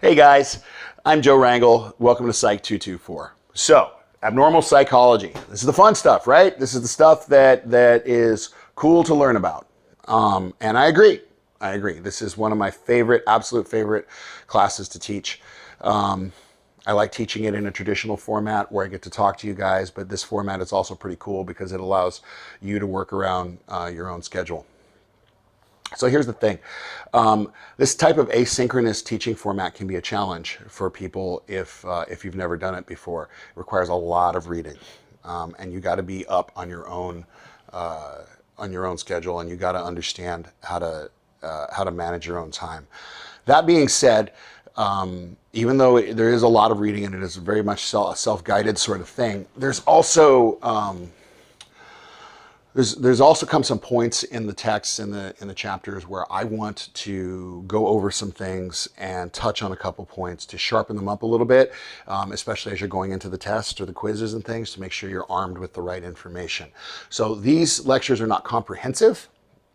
Hey guys, I'm Joe Rangel. Welcome to PSY224. So, abnormal psychology. This is the fun stuff, right? This is the stuff that is cool to learn about. And I agree. This is one of my absolute favorite classes to teach. I like teaching it in a traditional format where I get to talk to you guys, but this format is also pretty cool because it allows you to work around your own schedule. So here's the thing. This type of asynchronous teaching format can be a challenge for people if you've never done it before. It requires a lot of reading, and you got to be up on your own schedule, and you got to understand how to manage your own time. That being said, even though there is a lot of reading and it is very much a self-guided sort of thing, there's also There's also come some points in the text, in the chapters, where I want to go over some things and touch on a couple points to sharpen them up a little bit, especially as you're going into the test or the quizzes and things, to make sure you're armed with the right information. So these lectures are not comprehensive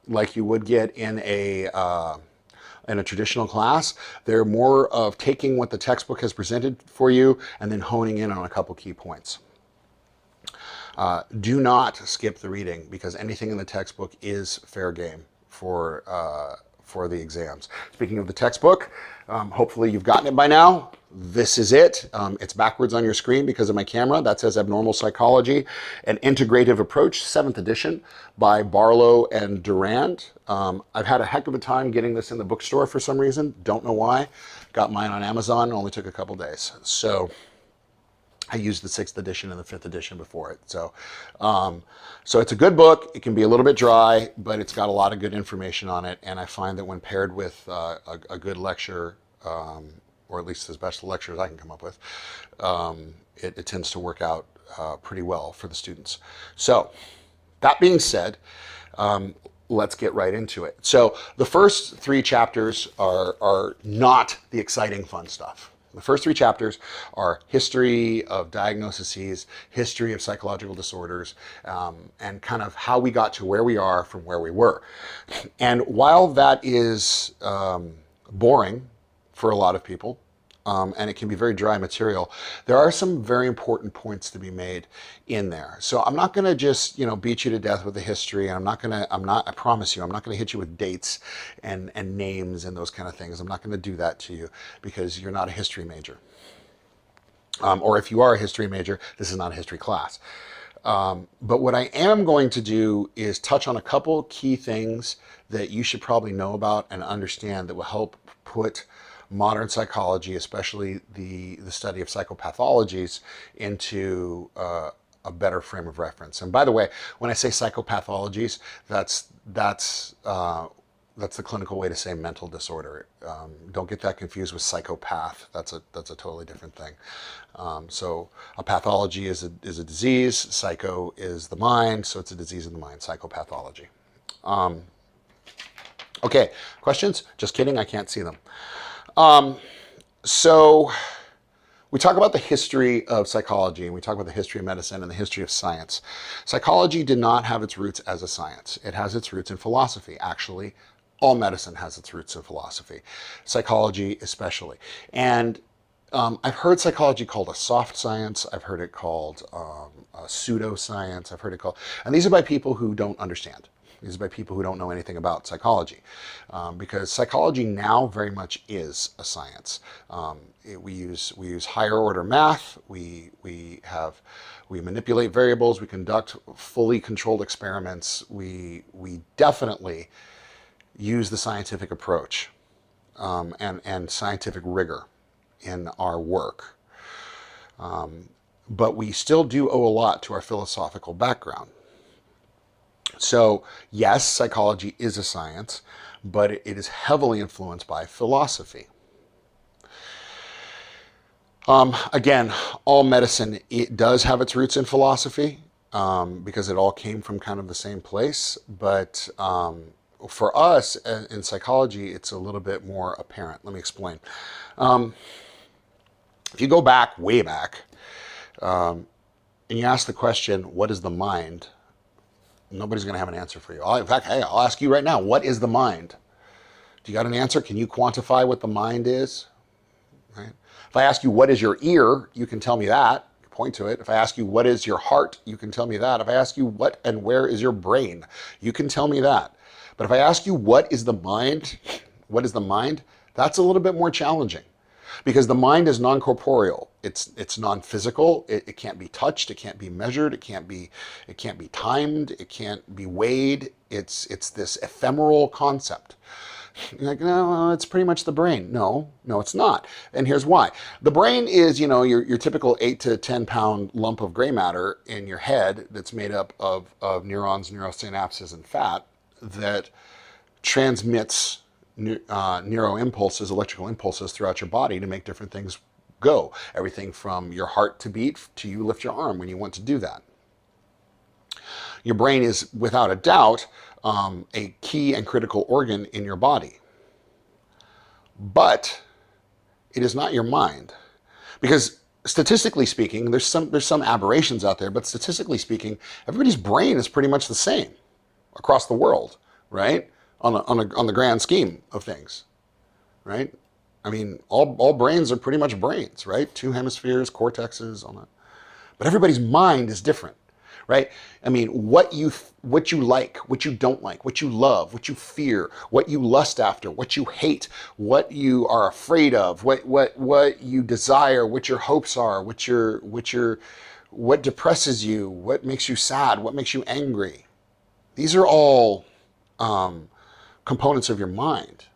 like you would get in a traditional class. They're more of taking what the textbook has presented for you and then honing in on a couple key points. Do not skip the reading, because anything in the textbook is fair game for the exams. Speaking of the textbook, hopefully you've gotten it by now. This is it. It's backwards on your screen because of my camera. That says Abnormal Psychology, an Integrative Approach, 7th edition by Barlow and Durand. I've had a heck of a time getting this in the bookstore for some reason. Don't know why. Got mine on Amazon. Only took a couple days. So I used the 6th edition and the 5th edition before it. So it's a good book. It can be a little bit dry, but it's got a lot of good information on it. And I find that when paired with a good lecture, or at least as best a lecture as I can come up with, it tends to work out pretty well for the students. So that being said, let's get right into it. So the first 3 chapters are not the exciting fun stuff. The first 3 chapters are history of diagnoses, history of psychological disorders, and kind of how we got to where we are from where we were. And while that is boring for a lot of people, and it can be very dry material, there are some very important points to be made in there. So I'm not going to just, beat you to death with the history, and I promise you, I'm not going to hit you with dates and names and those kind of things. I'm not going to do that to you because you're not a history major. Or if you are a history major, this is not a history class. But what I am going to do is touch on a couple key things that you should probably know about and understand that will help put modern psychology, especially the study of psychopathologies, into a better frame of reference. And by the way, when I say psychopathologies, that's the clinical way to say mental disorder. Don't get that confused with psychopath. That's a totally different thing. So a pathology is a disease. Psycho is the mind, so it's a disease of the mind. Psychopathology. Okay, questions? Just kidding. I can't see them. So we talk about the history of psychology, and we talk about the history of medicine and the history of science. Psychology did not have its roots as a science. It has its roots in philosophy. Actually, all medicine has its roots in philosophy, psychology especially. And I've heard psychology called a soft science. I've heard it called a pseudoscience. I've heard it called, and these are by people who don't understand. These are by people who don't know anything about psychology, because psychology now very much is a science. We use higher order math. We manipulate variables. We conduct fully controlled experiments. We definitely use the scientific approach and scientific rigor in our work. But we still do owe a lot to our philosophical background. So yes, psychology is a science, but it is heavily influenced by philosophy. Again, all medicine, it does have its roots in philosophy, because it all came from kind of the same place. But for us in psychology, it's a little bit more apparent. Let me explain. If you go back, way back, and you ask the question, what is the mind? Nobody's going to have an answer for you. In fact, hey, I'll ask you right now, what is the mind? Do you got an answer? Can you quantify what the mind is? right? If I ask you, what is your ear, you can tell me that. You point to it. If I ask you, what is your heart, you can tell me that. If I ask you, what and where is your brain, you can tell me that. But if I ask you, what is the mind, that's a little bit more challenging. Because the mind is non-corporeal. It's non-physical. It can't be touched. It can't be measured. It can't be timed. It can't be weighed. It's this ephemeral concept. You're like, no, it's pretty much the brain. No, it's not. And here's why. The brain is, your typical 8 to 10 pound lump of gray matter in your head that's made up of neurons, neurosynapses, and fat that transmits neuro impulses, electrical impulses throughout your body to make different things go. Everything from your heart to beat to you lift your arm when you want to do that. Your brain is, without a doubt, a key and critical organ in your body. But it is not your mind. Because statistically speaking, there's some aberrations out there, but statistically speaking, everybody's brain is pretty much the same across the world, right? On the grand scheme of things, right? I mean, all brains are pretty much brains, right? 2 hemispheres, cortexes, all that. But everybody's mind is different, right? I mean, what you like, what you don't like, what you love, what you fear, what you lust after, what you hate, what you are afraid of, what you desire, what your hopes are, what depresses you, what makes you sad, what makes you angry. These are all components of your mind,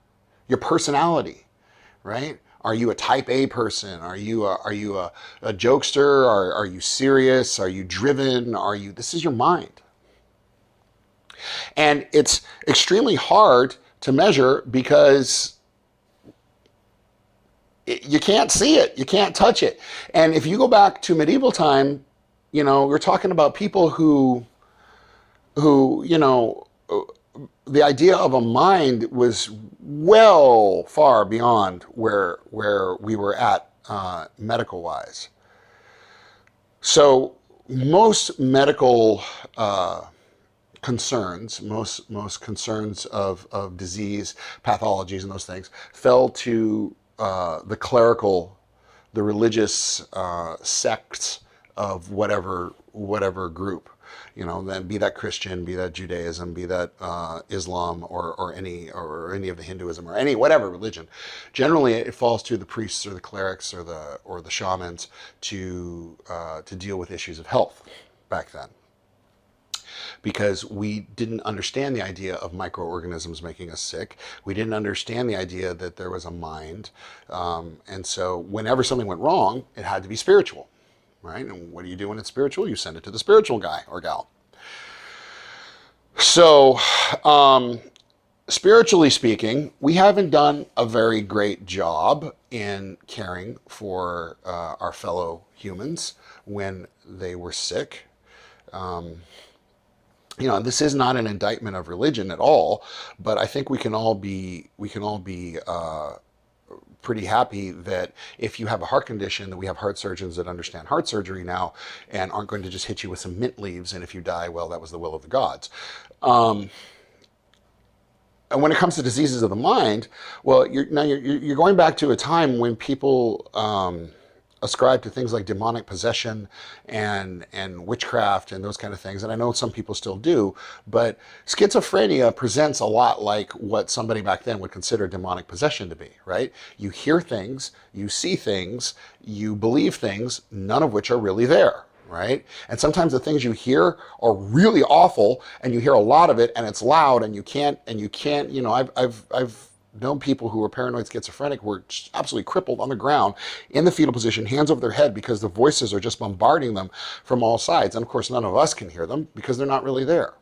your personality, right? Are you a type A person? Are you a jokester? Are you serious? Are you driven? This is your mind. And it's extremely hard to measure because you can't see it. You can't touch it. And if you go back to medieval time, we're talking about people who the idea of a mind was well far beyond where we were at medical-wise. So most medical concerns, most concerns of disease, pathologies, and those things fell to the clerical, the religious sects of whatever group. Then be that Christian, be that Judaism, be that Islam, or any of the Hinduism, or any whatever religion. Generally, it falls to the priests or the clerics or the shamans to deal with issues of health back then, because we didn't understand the idea of microorganisms making us sick. We didn't understand the idea that there was a mind, and so whenever something went wrong, it had to be spiritual. Right? And what do you do when it's spiritual? You send it to the spiritual guy or gal. So, spiritually speaking, we haven't done a very great job in caring for our fellow humans when they were sick. This is not an indictment of religion at all, but I think we can all be pretty happy that if you have a heart condition, that we have heart surgeons that understand heart surgery now and aren't going to just hit you with some mint leaves, and if you die, well, that was the will of the gods. And when it comes to diseases of the mind, well, you're going back to a time when people ascribe to things like demonic possession and witchcraft and those kind of things. And I know some people still do, but schizophrenia presents a lot like what somebody back then would consider demonic possession to be, right? You hear things, you see things, you believe things, none of which are really there, right? And sometimes the things you hear are really awful, and you hear a lot of it, and it's loud, and you can't, I've known people who were paranoid schizophrenic who were absolutely crippled on the ground in the fetal position, hands over their head, because the voices are just bombarding them from all sides. And of course, none of us can hear them because they're not really there.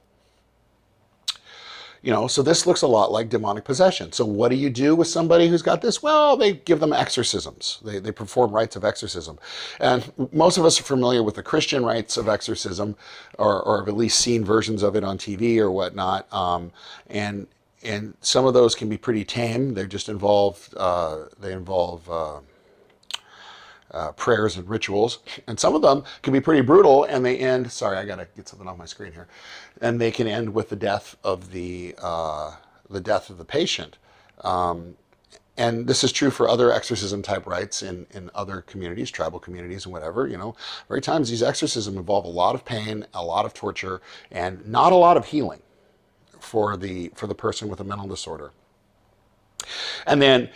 So this looks a lot like demonic possession. So what do you do with somebody who's got this? Well, they give them exorcisms. They perform rites of exorcism. And most of us are familiar with the Christian rites of exorcism, or have at least seen versions of it on TV or whatnot. And some of those can be pretty tame. They just involve prayers and rituals. And some of them can be pretty brutal, and they end, sorry, I gotta get something off my screen here. And they can end with the death of the patient. And this is true for other exorcism type rites in other communities, tribal communities and whatever, very times these exorcisms involve a lot of pain, a lot of torture, and not a lot of healing for the person with a mental disorder. And then,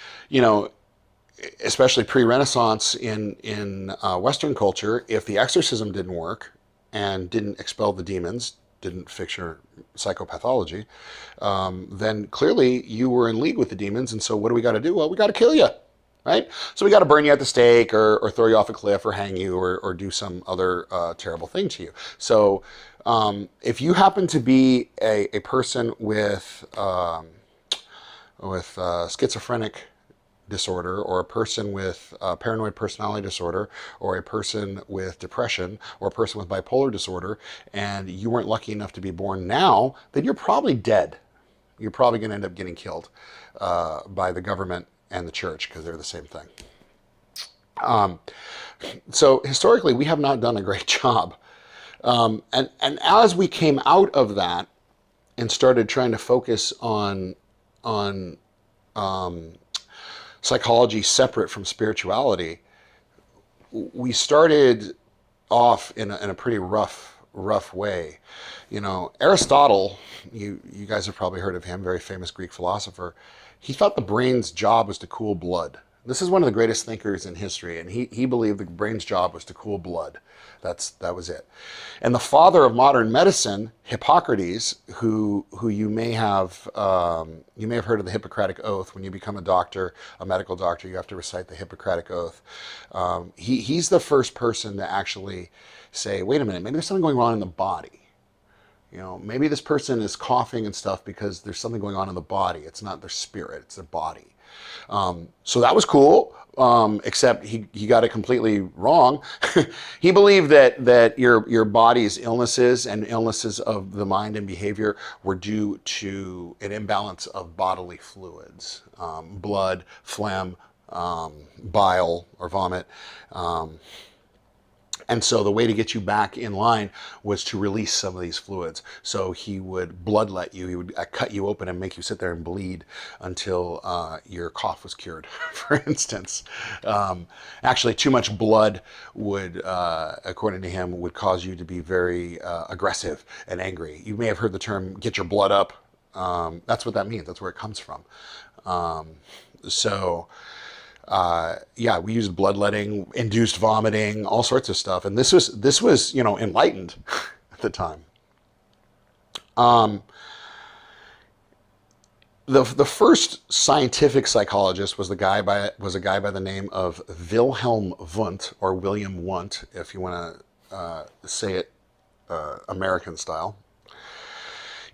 especially pre-Renaissance in Western culture, if the exorcism didn't work and didn't expel the demons, didn't fix your psychopathology, then clearly you were in league with the demons. And so what do we got to do? Well, we got to kill you, right? So we got to burn you at the stake or throw you off a cliff or hang you or do some other terrible thing to you. So if you happen to be a person with schizophrenic disorder, or a person with paranoid personality disorder, or a person with depression, or a person with bipolar disorder, and you weren't lucky enough to be born now, then you're probably dead. You're probably going to end up getting killed by the government and the church, because they're the same thing. So historically, we have not done a great job. And as we came out of that and started trying to focus on psychology separate from spirituality, we started off in a pretty rough way. Aristotle, you guys have probably heard of him, very famous Greek philosopher. He thought the brain's job was to cool blood. This is one of the greatest thinkers in history, and he believed the brain's job was to cool blood. That was it. And the father of modern medicine, Hippocrates, who you may have heard of the Hippocratic Oath. When you become a doctor, a medical doctor, you have to recite the Hippocratic Oath. He's the first person to actually say, wait a minute, maybe there's something going on in the body. Maybe this person is coughing and stuff because there's something going on in the body. It's not their spirit, it's their body. So that was cool, except he got it completely wrong. He believed that your body's illnesses and illnesses of the mind and behavior were due to an imbalance of bodily fluids, blood, phlegm, bile or vomit. And so the way to get you back in line was to release some of these fluids. So he would bloodlet you. He would cut you open and make you sit there and bleed until your cough was cured, for instance. Actually, too much blood would, according to him, would cause you to be very aggressive and angry. You may have heard the term, get your blood up. That's what that means. That's where it comes from. We used bloodletting, induced vomiting, all sorts of stuff. And this was enlightened at the time. The first scientific psychologist was a guy by the name of Wilhelm Wundt, or William Wundt, if you want to say it American style.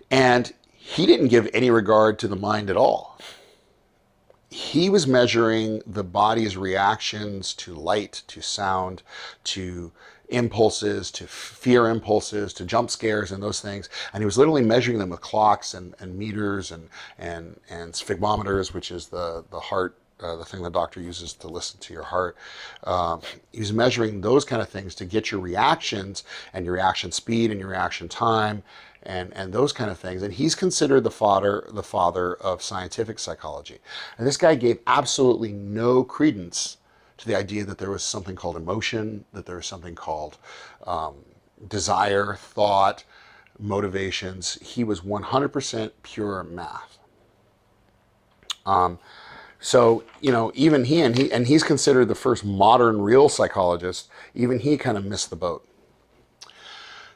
And he didn't give any regard to the mind at all. He was measuring the body's reactions to light, to sound, to impulses, to fear impulses, to jump scares and those things. And he was literally measuring them with clocks and meters and sphygmometers, which is the heart, the thing the doctor uses to listen to your heart. He was measuring those kind of things to get your reactions and your reaction speed and your reaction time and those kind of things. And he's considered the father of scientific psychology. And this guy gave absolutely no credence to the idea that there was something called emotion, that there was something called desire, thought, motivations. He was 100% pure math. So, even he's considered the first modern real psychologist, even he kind of missed the boat.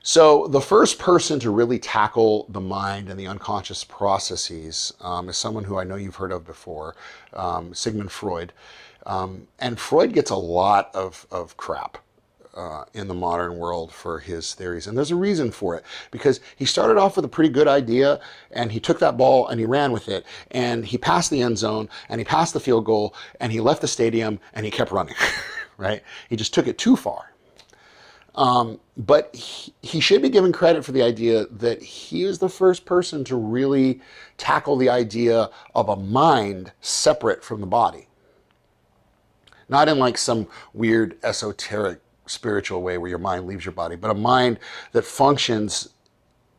So the first person to really tackle the mind and the unconscious processes is someone who I know you've heard of before, Sigmund Freud. And Freud gets a lot of crap in the modern world for his theories. And there's a reason for it, because he started off with a pretty good idea and he took that ball and he ran with it and he passed the end zone and he passed the field goal and he left the stadium and he kept running, right? He just took it too far. But he should be given credit for the idea that he was the first person to really tackle the idea of a mind separate from the body. Not in like some weird esoteric spiritual way where your mind leaves your body, but a mind that functions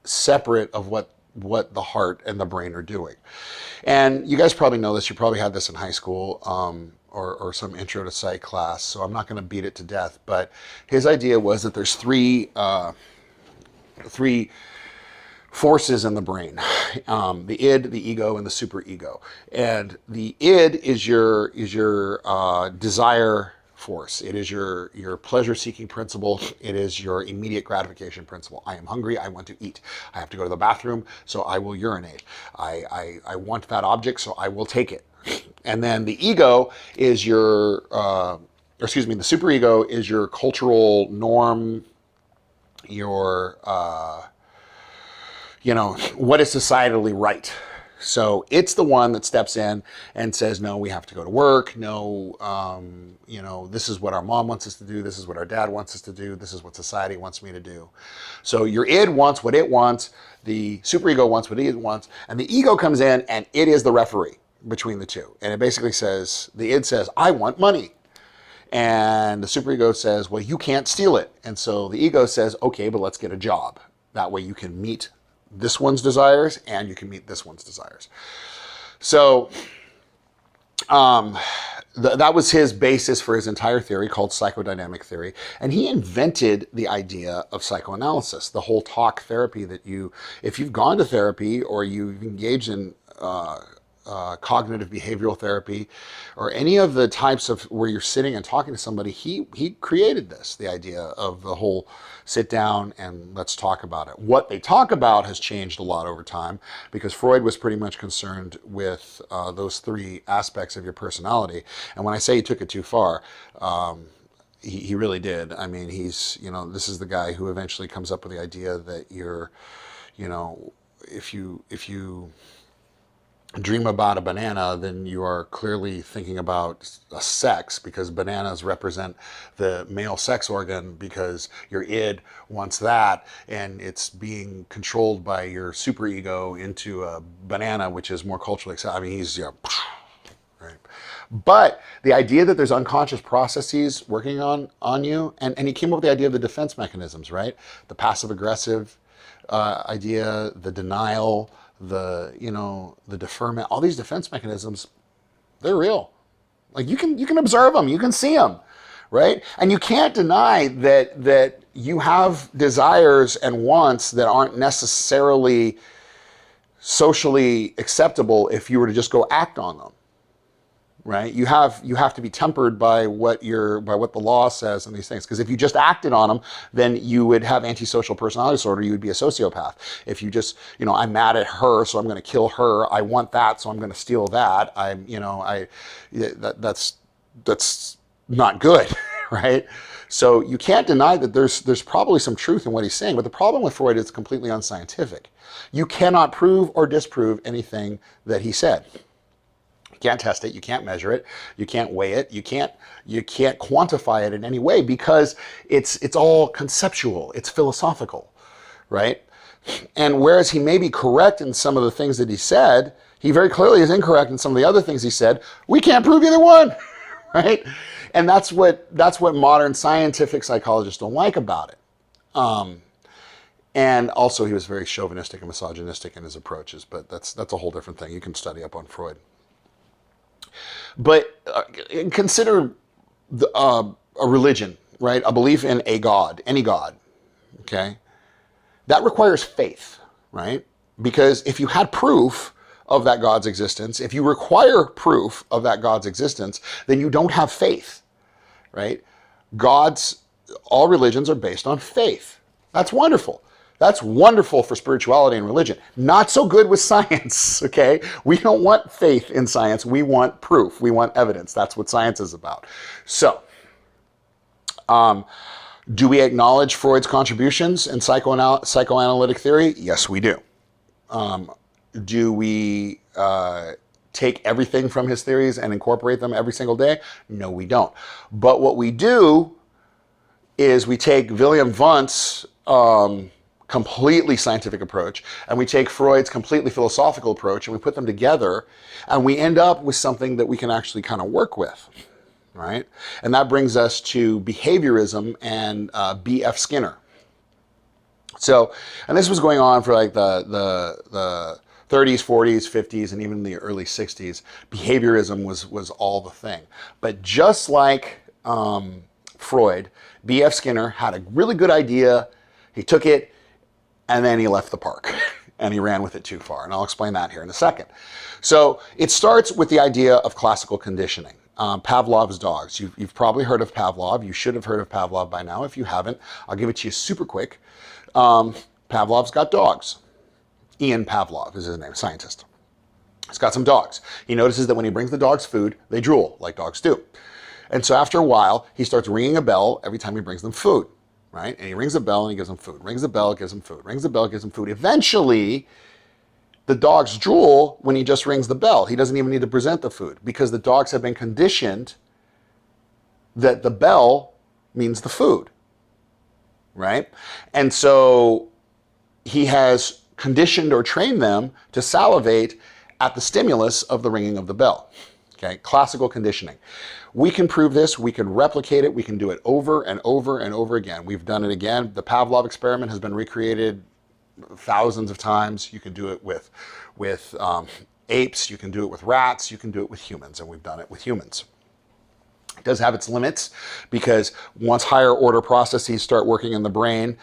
separate of what what the heart and the brain are doing. And you guys probably know this. You probably had this in high school or some intro to psych class. So I'm not going to beat it to death. But his idea was that there's three forces in the brain: the id, the ego, and the superego. And the id is your desire force. It is your pleasure-seeking principle. It is your immediate gratification principle. I am hungry. I want to eat. I have to go to the bathroom, so I will urinate. I want that object, so I will take it. And then the ego is the superego is your cultural norm, your what is societally right. So it's the one that steps in and says, no, we have to go to work. No, this is what our mom wants us to do. This is what our dad wants us to do. This is what society wants me to do. So your id wants what it wants. The superego wants what it wants. And the ego comes in and it is the referee between the two. And it basically says, the id says, I want money. And the superego says, well, you can't steal it. And so the ego says, okay, but let's get a job. That way you can meet this one's desires and you can meet this one's desires. So that was his basis for his entire theory, called psychodynamic theory. And he invented the idea of psychoanalysis, the whole talk therapy that if you've gone to therapy or you've engaged in cognitive behavioral therapy or any of the types of where you're sitting and talking to somebody, he created the idea of the whole sit down and let's talk about it. What they talk about has changed a lot over time, because Freud was pretty much concerned with those three aspects of your personality. And when I say he took it too far, he really did. I mean, this is the guy who eventually comes up with the idea that if you dream about a banana, then you are clearly thinking about a sex, because bananas represent the male sex organ, because your id wants that and it's being controlled by your superego into a banana, which is more culturally accepted. I mean, he's, right. But the idea that there's unconscious processes working on you, and he came up with the idea of the defense mechanisms, right? The passive aggressive idea, the denial, the deferment, all these defense mechanisms, they're real. Like you can observe them, you can see them, right? And you can't deny that you have desires and wants that aren't necessarily socially acceptable if you were to just go act on them, right? You have to be tempered by what the law says and these things. Because if you just acted on them, then you would have antisocial personality disorder. You would be a sociopath. If you just, I'm mad at her, so I'm going to kill her. I want that, so I'm going to steal that. That's not good, right? So you can't deny that there's probably some truth in what he's saying. But the problem with Freud is it's completely unscientific. You cannot prove or disprove anything that he said. You can't test it, you can't measure it, you can't weigh it, you can't quantify it in any way, because it's all conceptual, it's philosophical, right? And whereas he may be correct in some of the things that he said, he very clearly is incorrect in some of the other things he said. We can't prove either one, right? And that's what modern scientific psychologists don't like about it. And also he was very chauvinistic and misogynistic in his approaches, but that's a whole different thing. You can study up on Freud. But consider a religion, right? A belief in a God, any God, okay? That requires faith, right? Because if you had proof of that God's existence, if you require proof of that God's existence, then you don't have faith, right? All religions are based on faith. That's wonderful. That's wonderful for spirituality and religion. Not so good with science, okay? We don't want faith in science. We want proof. We want evidence. That's what science is about. So, do we acknowledge Freud's contributions in psychoanalytic theory? Yes, we do. Do we take everything from his theories and incorporate them every single day? No, we don't. But what we do is we take Wilhelm Wundt's completely scientific approach, and we take Freud's completely philosophical approach, and we put them together, and we end up with something that we can actually kind of work with, right? And that brings us to behaviorism and B.F. Skinner. So, and this was going on for like the 30s, 40s, 50s, and even the early 60s. Behaviorism was all the thing. But just like Freud, B.F. Skinner had a really good idea. He took it, and then he left the park, and he ran with it too far. And I'll explain that here in a second. So it starts with the idea of classical conditioning. Pavlov's dogs. You've probably heard of Pavlov. You should have heard of Pavlov by now. If you haven't, I'll give it to you super quick. Pavlov's got dogs. Ian Pavlov is his name, scientist. He's got some dogs. He notices that when he brings the dogs food, they drool, like dogs do. And so after a while, he starts ringing a bell every time he brings them food, right? And he rings a bell and he gives them food. Rings a bell, gives them food. Rings a bell, gives them food. Eventually, the dogs drool when he just rings the bell. He doesn't even need to present the food because the dogs have been conditioned that the bell means the food, right? And so he has conditioned or trained them to salivate at the stimulus of the ringing of the bell. Okay, classical conditioning. We can prove this, we can replicate it, we can do it over and over and over again. We've done it again. The Pavlov experiment has been recreated thousands of times. You can do it with apes, you can do it with rats, you can do it with humans, and we've done it with humans. It does have its limits because once higher order processes start working in the brain,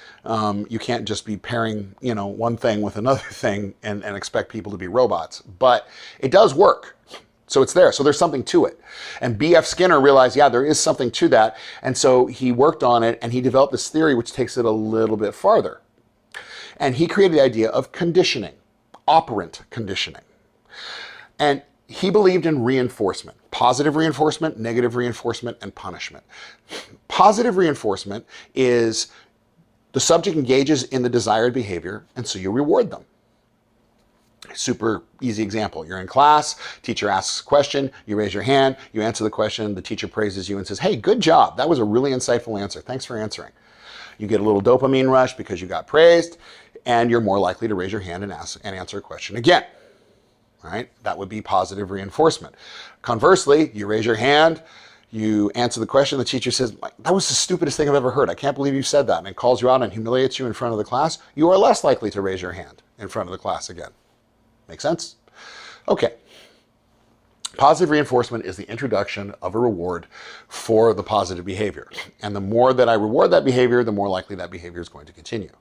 you can't just be pairing, one thing with another thing and expect people to be robots. But it does work. So it's there. So there's something to it. And B.F. Skinner realized, yeah, there is something to that. And so he worked on it and he developed this theory which takes it a little bit farther. And he created the idea of conditioning, operant conditioning. And he believed in reinforcement, positive reinforcement, negative reinforcement, and punishment. Positive reinforcement is the subject engages in the desired behavior, and so you reward them. Super easy example. You're in class, teacher asks a question, you raise your hand, you answer the question, the teacher praises you and says, hey, good job. That was a really insightful answer. Thanks for answering. You get a little dopamine rush because you got praised, and you're more likely to raise your hand and answer a question again. Right? That would be positive reinforcement. Conversely, you raise your hand, you answer the question, the teacher says, that was the stupidest thing I've ever heard. I can't believe you said that, and it calls you out and humiliates you in front of the class. You are less likely to raise your hand in front of the class again. Make sense? Okay. Positive reinforcement is the introduction of a reward for the positive behavior. And the more that I reward that behavior, the more likely that behavior is going to continue.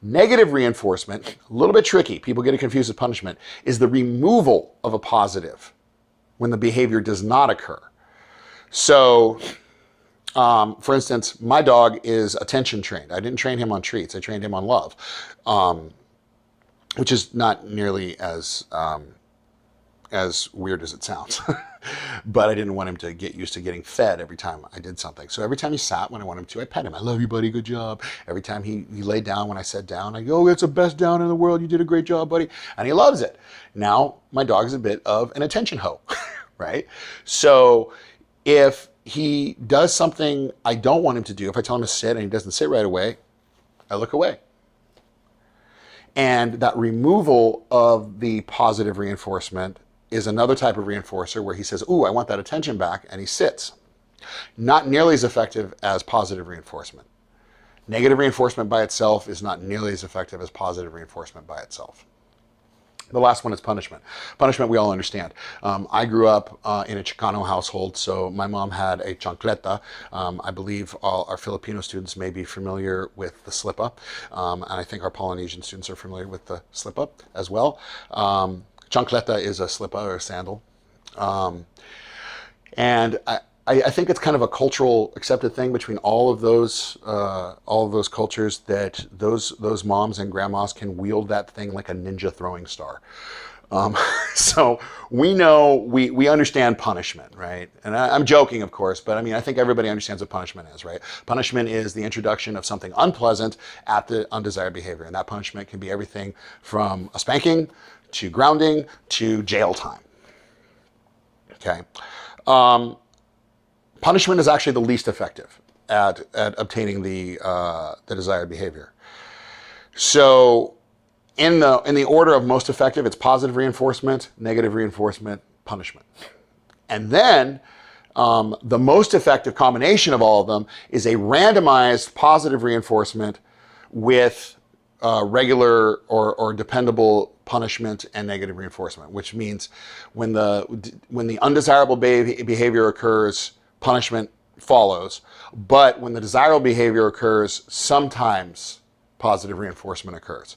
Negative reinforcement, a little bit tricky, people get it confused with punishment, is the removal of a positive when the behavior does not occur. So, for instance, my dog is attention trained. I didn't train him on treats, I trained him on love, which is not nearly as weird as it sounds. But I didn't want him to get used to getting fed every time I did something. So every time he sat when I wanted him to, I pet him. I love you, buddy. Good job. Every time he laid down when I sat down, I go, oh, it's the best down in the world. You did a great job, buddy. And he loves it. Now my dog is a bit of an attention hoe, right? So if he does something I don't want him to do, if I tell him to sit and he doesn't sit right away, I look away. And that removal of the positive reinforcement is another type of reinforcer where he says, ooh, I want that attention back, and he sits. Not nearly as effective as positive reinforcement. Negative reinforcement by itself is not nearly as effective as positive reinforcement by itself. The last one is punishment. Punishment we all understand. I grew up in a Chicano household, so my mom had a chancleta. I believe all our Filipino students may be familiar with the slip-up, and I think our Polynesian students are familiar with the slip-up as well. Chancleta is a slipper or a sandal. And I think it's kind of a cultural accepted thing between all of those cultures that those moms and grandmas can wield that thing like a ninja throwing star. So we know, we understand punishment, right? And I'm joking, of course, but I mean, I think everybody understands what punishment is, right? Punishment is the introduction of something unpleasant at the undesired behavior. And that punishment can be everything from a spanking to grounding to jail time. Okay. Punishment is actually the least effective at obtaining the desired behavior. So in the order of most effective, it's positive reinforcement, negative reinforcement, punishment. And then the most effective combination of all of them is a randomized positive reinforcement with regular or dependable punishment and negative reinforcement, which means when the undesirable behavior occurs, punishment follows. But when the desirable behavior occurs, sometimes positive reinforcement occurs.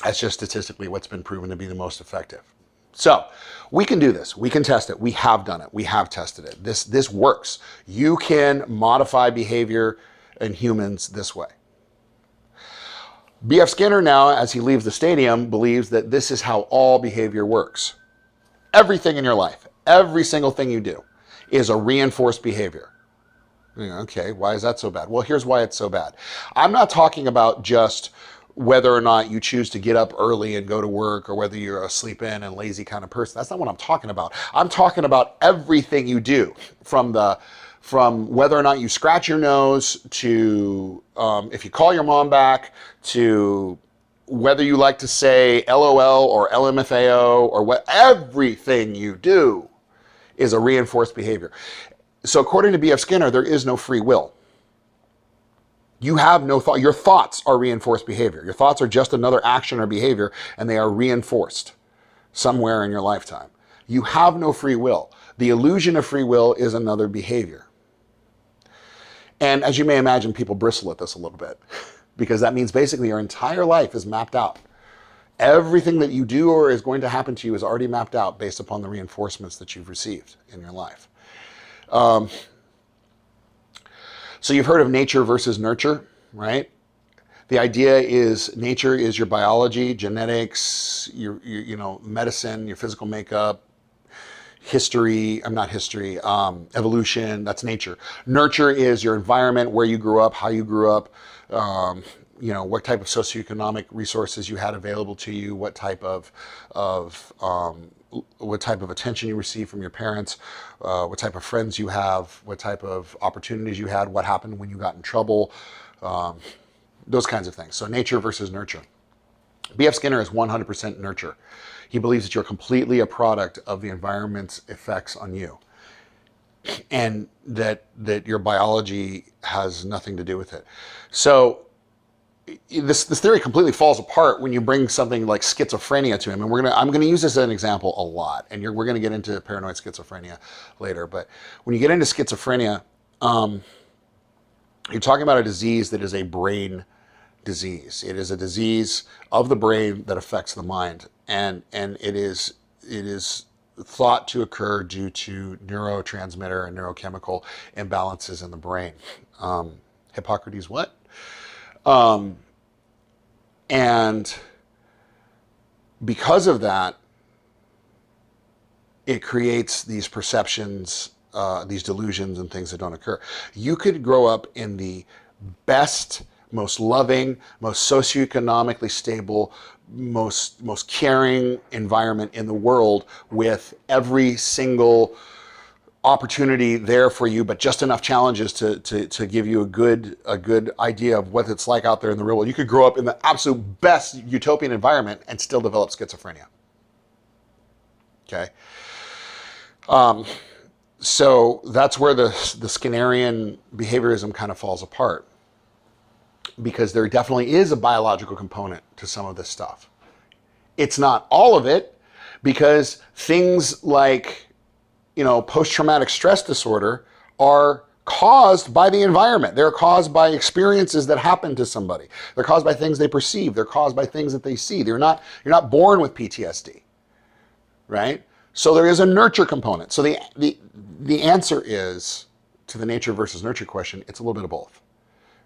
That's just statistically what's been proven to be the most effective. So we can do this. We can test it. We have done it. We have tested it. This works. You can modify behavior in humans this way. B.F. Skinner now, as he leaves the stadium, believes that this is how all behavior works. Everything in your life, every single thing you do is a reinforced behavior. Okay, why is that so bad? Well, here's why it's so bad. I'm not talking about just whether or not you choose to get up early and go to work, or whether you're a sleep in and lazy kind of person. That's not what I'm talking about. I'm talking about everything you do, from whether or not you scratch your nose, to if you call your mom back, to whether you like to say LOL or LMFAO, or what. Everything you do is a reinforced behavior. So according to B.F. Skinner, there is no free will. You have no thought. Your thoughts are reinforced behavior. Your thoughts are just another action or behavior, and they are reinforced somewhere in your lifetime. You have no free will. The illusion of free will is another behavior. And as you may imagine, people bristle at this a little bit, because that means basically your entire life is mapped out. Everything that you do or is going to happen to you is already mapped out based upon the reinforcements that you've received in your life. So you've heard of nature versus nurture, right? The idea is nature is your biology, genetics, your medicine, your physical makeup, evolution. That's nature. Nurture is your environment, where you grew up, how you grew up, what type of socioeconomic resources you had available to you, what type of attention you receive from your parents, what type of friends you have, what type of opportunities you had, what happened when you got in trouble, those kinds of things. So nature versus nurture. B.F. Skinner is 100% nurture. He believes that you're completely a product of the environment's effects on you, and that your biology has nothing to do with it. So this theory completely falls apart when you bring something like schizophrenia to him. And I'm gonna use this as an example a lot, and we're gonna get into paranoid schizophrenia later. But when you get into schizophrenia, you're talking about a disease that is a brain disease. It is a disease of the brain that affects the mind, and it is thought to occur due to neurotransmitter and neurochemical imbalances in the brain. Hippocrates what? And because of that, it creates these perceptions, these delusions and things that don't occur. You could grow up in the best, most loving, most socioeconomically stable, most caring environment in the world, with every single opportunity there for you, but just enough challenges to give you a good idea of what it's like out there in the real world. You could grow up in the absolute best utopian environment and still develop schizophrenia. Okay. So that's where the Skinnerian behaviorism kind of falls apart, because there definitely is a biological component to some of this stuff. It's not all of it, because things like post-traumatic stress disorder are caused by the environment. They're caused by experiences that happen to somebody. They're caused by things they perceive. They're caused by things that they see. You're not born with PTSD, right? So there is a nurture component. So the answer is, to the nature versus nurture question, it's a little bit of both,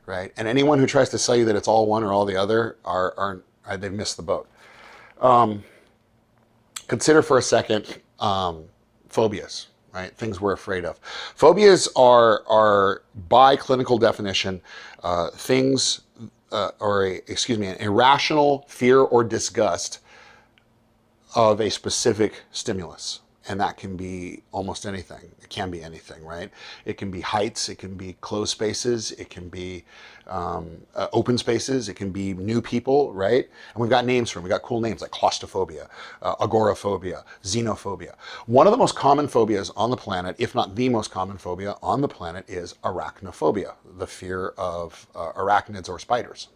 right? And anyone who tries to sell you that it's all one or all the other they've missed the boat. Consider for a second phobias, right? Things we're afraid of. Phobias are by clinical definition, an irrational fear or disgust of a specific stimulus. And that can be almost anything. It can be anything, right? It can be heights, it can be closed spaces, it can be open spaces, it can be new people, right? And we've got names for them. We've got cool names like claustrophobia, agoraphobia, xenophobia. One of the most common phobias on the planet, if not the most common phobia on the planet, is arachnophobia, the fear of arachnids or spiders,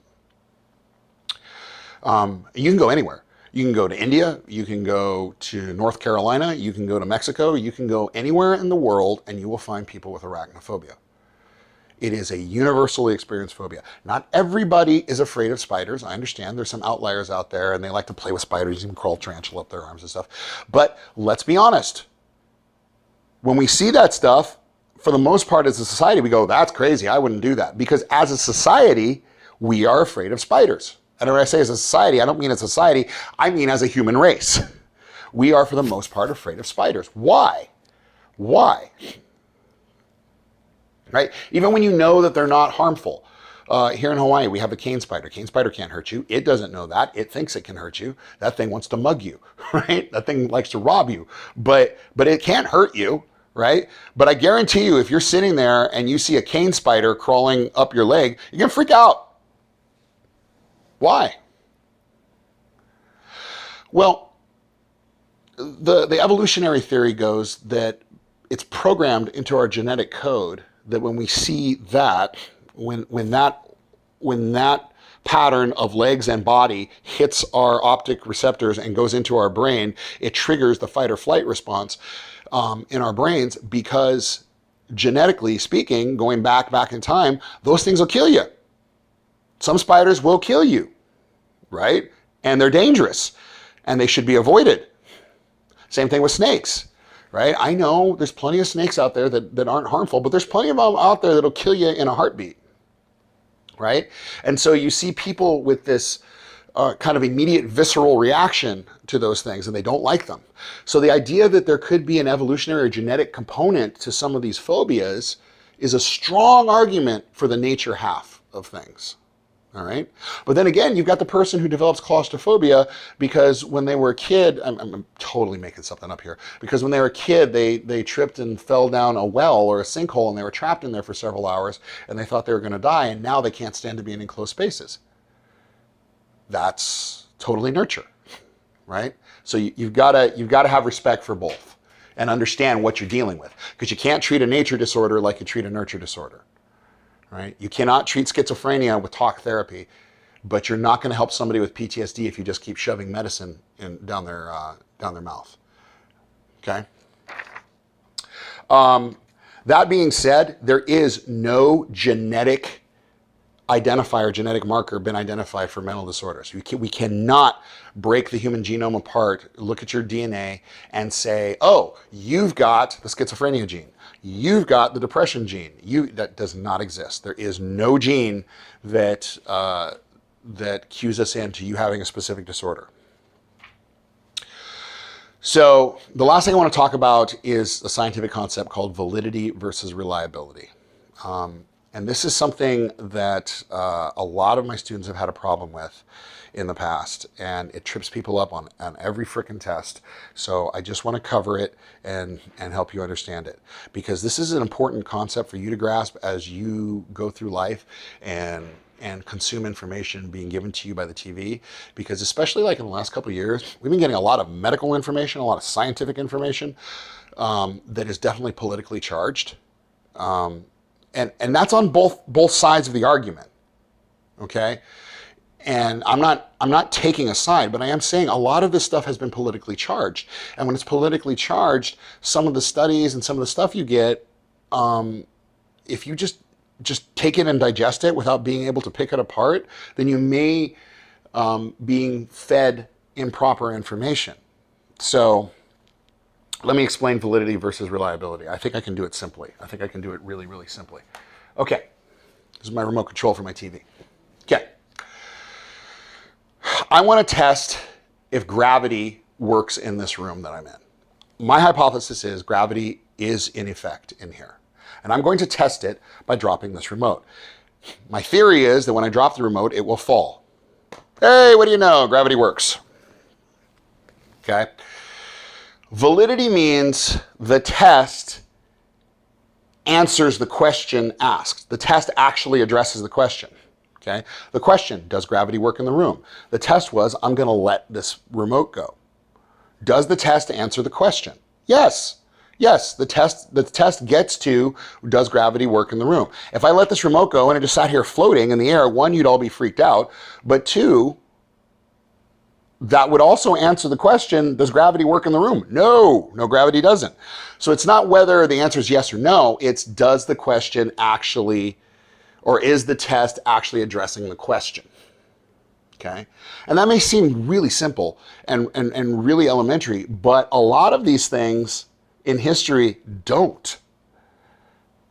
You can go anywhere. You can go to India, you can go to North Carolina, you can go to Mexico, you can go anywhere in the world and you will find people with arachnophobia. It is a universally experienced phobia. Not everybody is afraid of spiders. I understand there's some outliers out there and they like to play with spiders, even crawl tarantula up their arms and stuff. But let's be honest. When we see that stuff, for the most part as a society, we go, that's crazy, I wouldn't do that. Because as a society, we are afraid of spiders. And when I say as a society, I don't mean as a society, I mean as a human race. We are, for the most part, afraid of spiders. Why? Why? Right? Even when you know that they're not harmful. Here in Hawaii, we have the cane spider. Cane spider can't hurt you. It doesn't know that. It thinks it can hurt you. That thing wants to mug you, right? That thing likes to rob you. But it can't hurt you, right? But I guarantee you, if you're sitting there and you see a cane spider crawling up your leg, you're going to freak out. Why? Well, the evolutionary theory goes that it's programmed into our genetic code that when we see that, when that pattern of legs and body hits our optic receptors and goes into our brain, it triggers the fight or flight response in our brains, because genetically speaking, going back in time, those things will kill you. Some spiders will kill you, right? And they're dangerous and they should be avoided. Same thing with snakes, right? I know there's plenty of snakes out there that aren't harmful, but there's plenty of them out there that'll kill you in a heartbeat, right? And so you see people with this kind of immediate visceral reaction to those things and they don't like them. So the idea that there could be an evolutionary or genetic component to some of these phobias is a strong argument for the nature half of things. All right. But then again, you've got the person who develops claustrophobia because when they were a kid, I'm totally making something up here, because when they were a kid, they tripped and fell down a well or a sinkhole and they were trapped in there for several hours and they thought they were going to die, and now they can't stand to be in enclosed spaces. That's totally nurture, right? So you've got to have respect for both and understand what you're dealing with, because you can't treat a nature disorder like you treat a nurture disorder. Right? You cannot treat schizophrenia with talk therapy, but you're not going to help somebody with PTSD if you just keep shoving medicine down their mouth. Okay. That being said, there is no genetic identifier, genetic marker been identified for mental disorders. We cannot break the human genome apart, look at your DNA, and say, oh, you've got the schizophrenia gene. You've got the depression gene. That does not exist. There is no gene that cues us into you having a specific disorder. So the last thing I want to talk about is a scientific concept called validity versus reliability. And this is something that a lot of my students have had a problem with in the past, and it trips people up on every frickin' test. So I just want to cover it and help you understand it, because this is an important concept for you to grasp as you go through life and consume information being given to you by the TV. Because especially like in the last couple of years, we've been getting a lot of medical information, a lot of scientific information that is definitely politically charged. And that's on both sides of the argument, okay? And I'm not taking a side, but I am saying a lot of this stuff has been politically charged. And when it's politically charged, some of the studies and some of the stuff you get, if you just take it and digest it without being able to pick it apart, then you may being fed improper information. So let me explain validity versus reliability. I think I can do it simply. I think I can do it really, really simply. Okay, this is my remote control for my TV. Okay. I want to test if gravity works in this room that I'm in. My hypothesis is gravity is in effect in here. And I'm going to test it by dropping this remote. My theory is that when I drop the remote, it will fall. Hey, what do you know? Gravity works. Okay. Validity means the test answers the question asked. The test actually addresses the question. Okay. The question, does gravity work in the room? The test was, I'm going to let this remote go. Does the test answer the question? Yes. Yes, the test gets to, does gravity work in the room? If I let this remote go and it just sat here floating in the air, one, you'd all be freaked out, but two, that would also answer the question, does gravity work in the room? No, no, gravity doesn't. So it's not whether the answer is yes or no, it's does the question actually, or is the test actually addressing the question? Okay, and that may seem really simple and really elementary, but a lot of these things in history don't.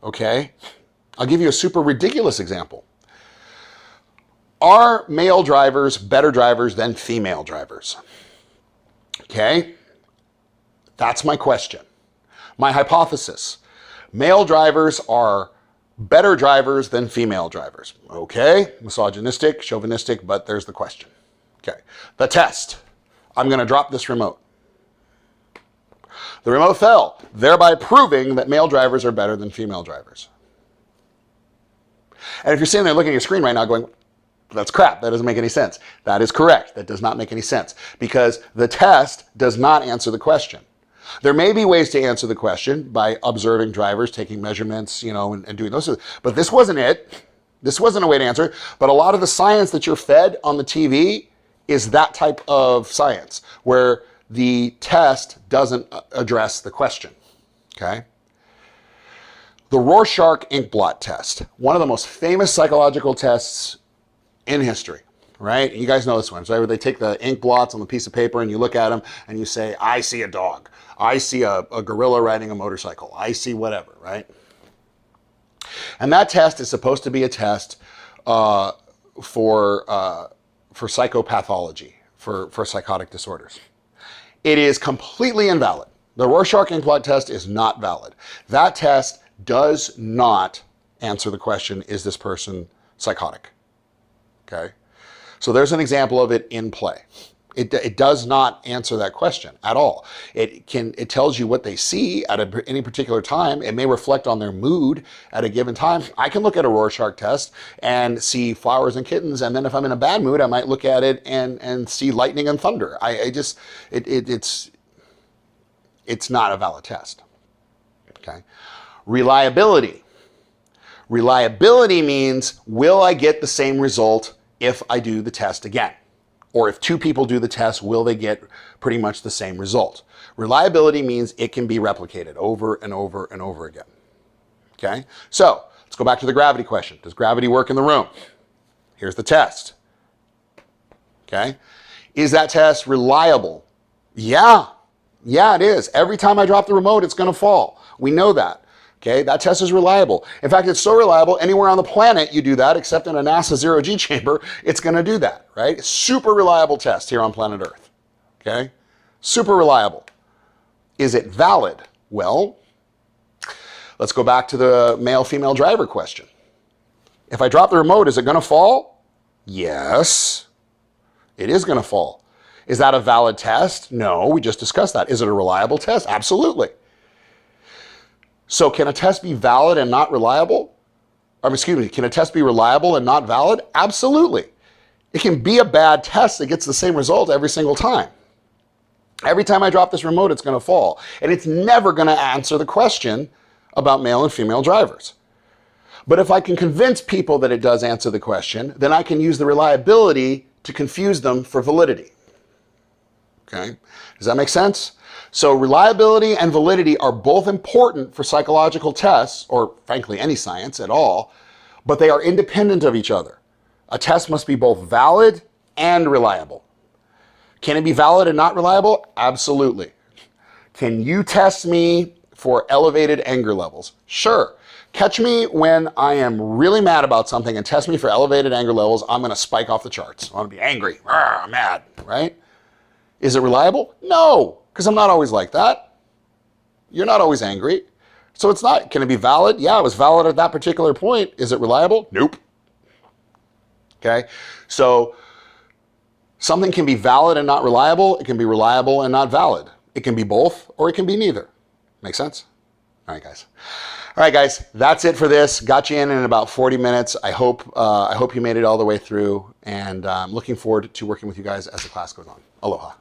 Okay, I'll give you a super ridiculous example. Are male drivers better drivers than female drivers? Okay, that's my question. My hypothesis, male drivers are better drivers than female drivers. Okay, misogynistic, chauvinistic, but there's the question. Okay, the test. I'm going to drop this remote. The remote fell, thereby proving that male drivers are better than female drivers. And if you're sitting there looking at your screen right now going, that's crap, that doesn't make any sense. That is correct, that does not make any sense because the test does not answer the question. There may be ways to answer the question by observing drivers, taking measurements, you know, and doing those. But this wasn't it. This wasn't a way to answer. But a lot of the science that you're fed on the TV is that type of science where the test doesn't address the question. Okay. The Rorschach ink blot test, one of the most famous psychological tests in history. Right? You guys know this one, right? Where they take the ink blots on the piece of paper and you look at them and you say, I see a dog. I see a gorilla riding a motorcycle. I see whatever, right? And that test is supposed to be a test for psychopathology, for psychotic disorders. It is completely invalid. The Rorschach ink blot test is not valid. That test does not answer the question, is this person psychotic? Okay? So there's an example of it in play. It does not answer that question at all. It tells you what they see at any particular time. It may reflect on their mood at a given time. I can look at a Rorschach test and see flowers and kittens, and then if I'm in a bad mood, I might look at it and see lightning and thunder. It's not a valid test. Okay. Reliability. Reliability means, will I get the same result if I do the test again? Or if two people do the test, will they get pretty much the same result? Reliability means it can be replicated over and over and over again. Okay, so let's go back to the gravity question. Does gravity work in the room? Here's the test. Okay, is that test reliable? Yeah, it is. Every time I drop the remote, it's going to fall. We know that. Okay, that test is reliable. In fact, it's so reliable, anywhere on the planet you do that, except in a NASA zero-G chamber, it's going to do that, right? Super reliable test here on planet Earth. Okay, super reliable. Is it valid? Well, let's go back to the male-female driver question. If I drop the remote, is it going to fall? Yes, it is going to fall. Is that a valid test? No, we just discussed that. Is it a reliable test? Absolutely. So can a test be valid and not reliable? Can a test be reliable and not valid? Absolutely. It can be a bad test that gets the same result every single time. Every time I drop this remote, it's going to fall. And it's never going to answer the question about male and female drivers. But if I can convince people that it does answer the question, then I can use the reliability to confuse them for validity. Okay? Does that make sense? So reliability and validity are both important for psychological tests, or frankly any science at all, but they are independent of each other. A test must be both valid and reliable. Can it be valid and not reliable? Absolutely. Can you test me for elevated anger levels? Sure. Catch me when I am really mad about something and test me for elevated anger levels, I'm going to spike off the charts. I'm going to be angry. I'm mad, right? Is it reliable? No. Because I'm not always like that. You're not always angry. So it's not. Can it be valid? Yeah, it was valid at that particular point. Is it reliable? Nope. Okay. So something can be valid and not reliable. It can be reliable and not valid. It can be both or it can be neither. Make sense? All right, guys. All right, guys. That's it for this. Got you in about 40 minutes. I hope you made it all the way through. And I'm looking forward to working with you guys as the class goes on. Aloha.